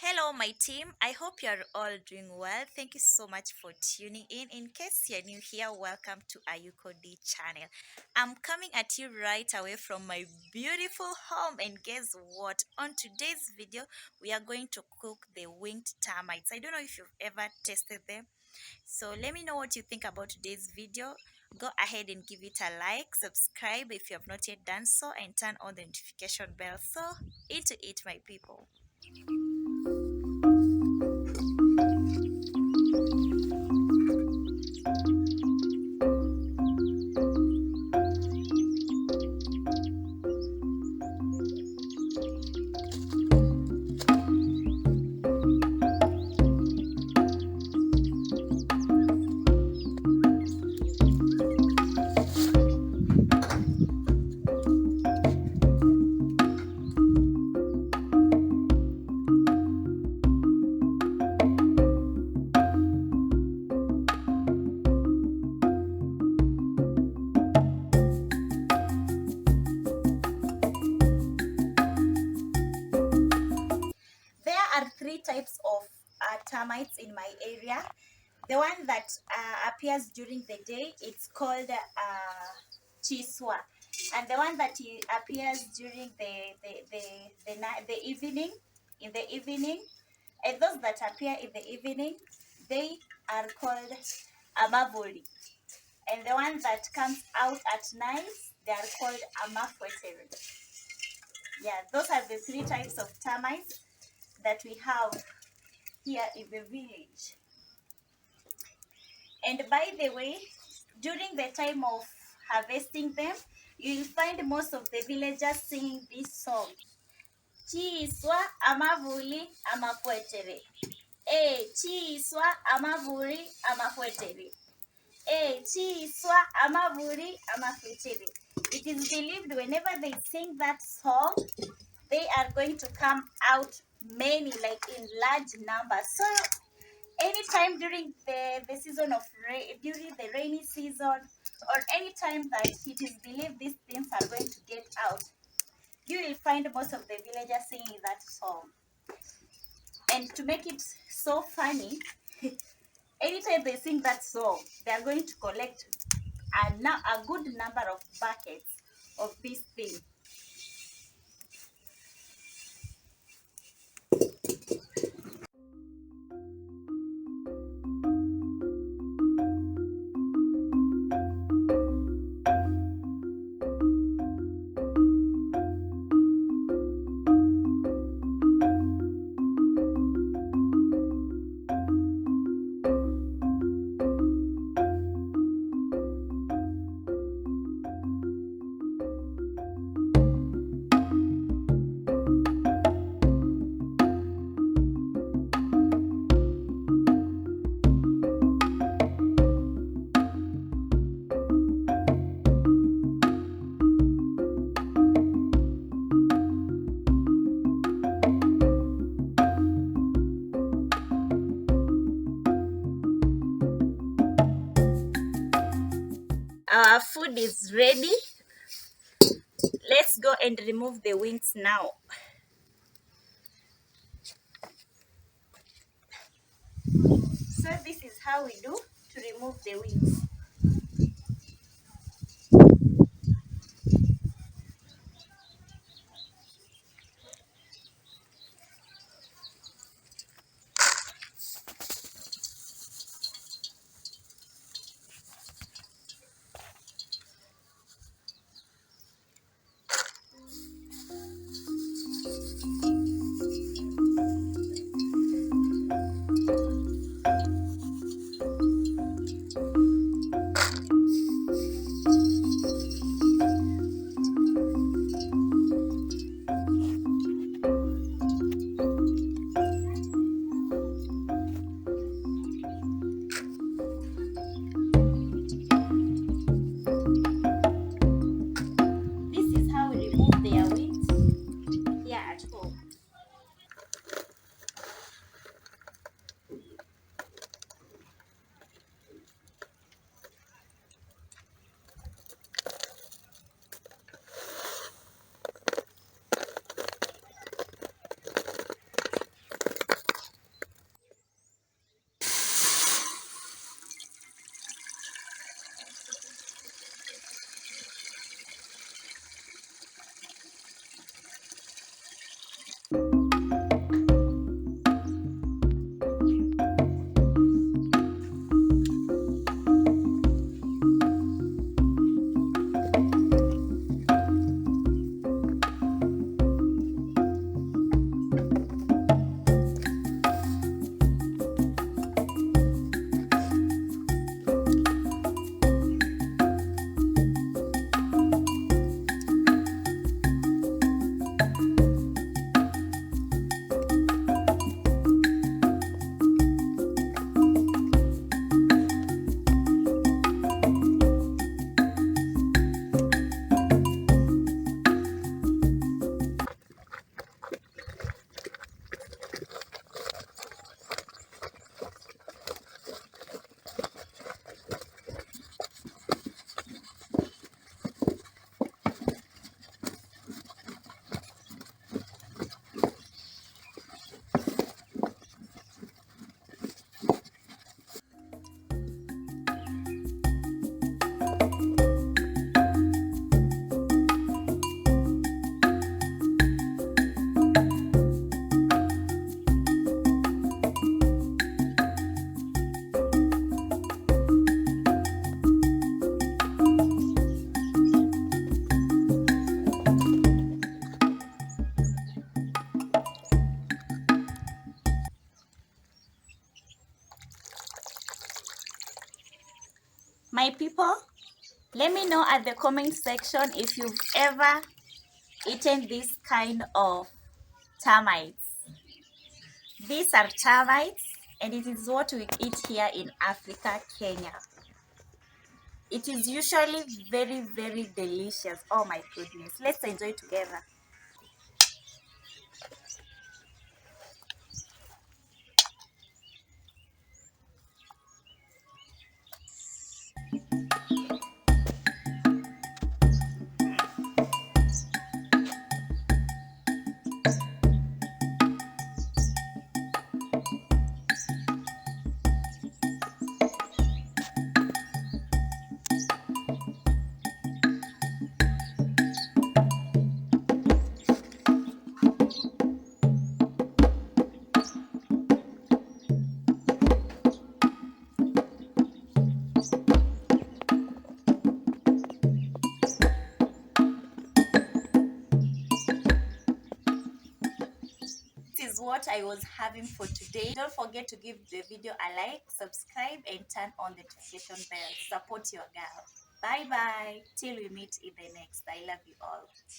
Hello, my team. I hope you're all doing well. Thank you so much for tuning in. In case you're new here, welcome to Ayuko D channel. I'm coming at you right away from my beautiful home. And guess what? On today's video, we are going to cook the winged termites. I don't know if you've ever tasted them. So let me know what you think about today's video. Go ahead and give it a like, subscribe if you have not yet done so, and turn on the notification bell. So, into it, my people. There are three types of termites in my area. The one that appears during the day, it's called chiswa, and the one that appears during the evening, in the evening, and those that appear in the evening, they are called amavoli, and the one that comes out at night, they are called amafwetere. Yeah, those are the three types of termites that we have here in the village. And by the way, during the time of harvesting them, you will find most of the villagers singing this song. Chiswa amavuli amafwetere. Chiswa amavuli amafwetere. Chiswa amavuli amafwetere. It is believed whenever they sing that song, they are going to come out many, like in large numbers. So anytime during the season of during the rainy season, or any time that it is believed these things are going to get out, you will find most of the villagers singing that song. And to make it so funny, anytime they sing that song, they are going to collect a good number of buckets of this thing. Our food is ready. Let's go and remove the wings now. So this is how we do to remove the wings. people. Let me know at the comment section if you've ever eaten this kind of termites. These are termites, and it is what we eat here in Africa, Kenya. It is usually very, very delicious. Oh my goodness. Let's enjoy together. This is what I was having for today. Don't forget to give the video a like, subscribe, and turn on the notification bell. Support your girl. Bye bye. Till we meet in the next. I love you all.